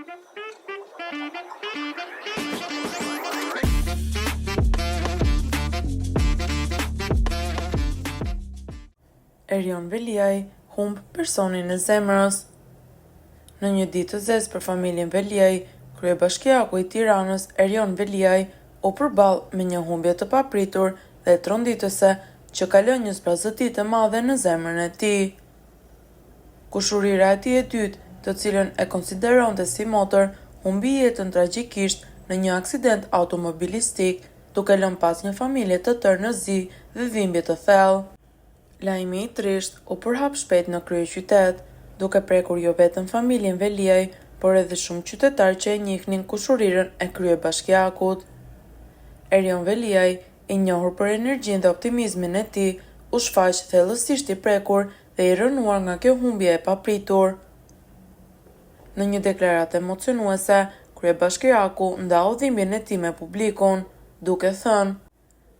Erion Veliaj humb personin e zemrës. Në një ditë të zezë për familjen Veliaj, kryebashkiaku i Tiranës Erion Veliaj u përball me një humbje të papritur dhe tronditëse që ka lënë një zbrazëti të madhe në zemrën e tij. Kushurira e tij e dytë, të cilën e konsideronte si motër, humbi jetën tragjikisht në një aksident automobilistik, duke lënë pas një familje të tërë në zi dhe dhimbje të thellë. Lajmi i trisht u përhap shpejt në kryeqytet, duke prekur jo vetëm familjen Veliaj, por edhe shumë qytetarë që e njihnin kushurirën e kryebashkiakut. Erion Veliaj, i njohur për energjinë dhe optimizmin e tij, u shfaq thellësisht i prekur dhe i rënuar nga kjo humbje e papritur. Në një deklaratë emocionuese, kryebashkiaku ndau dhimbjen e tij me publikun, duke thënë: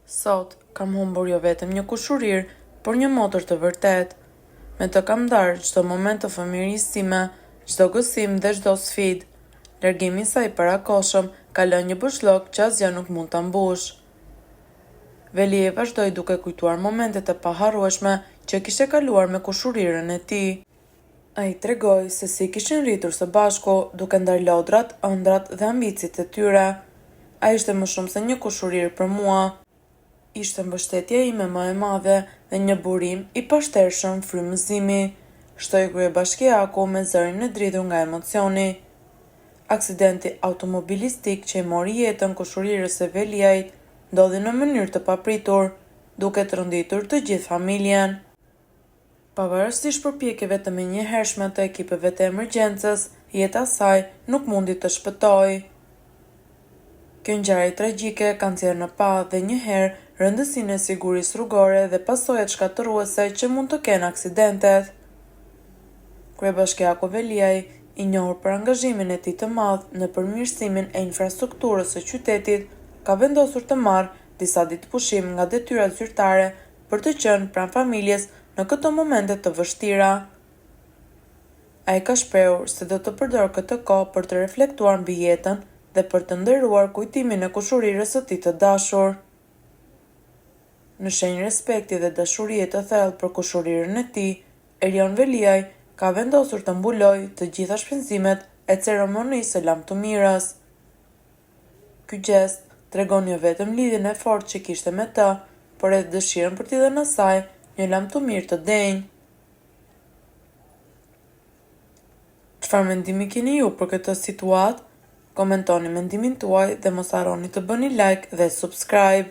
"Sot kam humbur jo vetëm një kushurir, por një motër të vërtet. Me të kam ndarë çdo moment të fëmijërisë time, çdo gësim dhe çdo sfidë. Largimi i saj parakohshëm ka lënë një bushllok që asgjë nuk mund ta mbush." Veliaj vazhdoi duke kujtuar momentet e paharrueshme që kishte kaluar me kushurirën e tij. Ai tregoi se si kishin rritur së bashku, duke ndarë lodrat, ëndrat dhe ambicit e tyre. Ai ishte më shumë se një kushurir për mua. Ishte mbështetja ime më e madhe dhe një burim i pashtershëm frymëzimi, shtoi kryebashkiaku me zërin e dridhur nga emocioni. Aksidenti automobilistik që i mori jetën kushurirës së Veliajt ndodhi në mënyrë të papritur, duke tronditur të gjithë familjen. Pavarësisht përpjekjeve të menjëhershme të ekipeve të emergjencës, jeta e saj nuk mundi të shpëtojë. Kjo ngjarje tragjike ka nxjerrë në pa dhe një herë rëndësinë e sigurisë rrugore dhe pasojat shkatërruese që mund të kenë aksidentet. Kryebashkiaku Veliaj, i njohur për angazhimin e tij të madh në përmirësimin e infrastrukturës së qytetit, ka vendosur të marrë disa ditë pushim nga detyrat zyrtare për të qenë pranë familjes në këto momente të vështira. Ai ka shprehur se do të përdorë këtë kohë për të reflektuar mbi jetën dhe për të nderuar kujtimin e kushurirës së tij të dashur. Në shenjë respekti dhe dashurie të thellë për kushurirën e tij, Erion Veliaj ka vendosur të mbulojë të gjitha shpenzimet e ceremonisë së lamtumirës. Ky gest tregon jo vetëm lidhjen e fortë që kishte me të, por edhe dëshirën për t'i dhënë asaj një lamtumir të denjë. Çfarë mendimi keni ju për këtë situatë? Komentoni mendimin tuaj dhe mos harroni të bëni like dhe subscribe.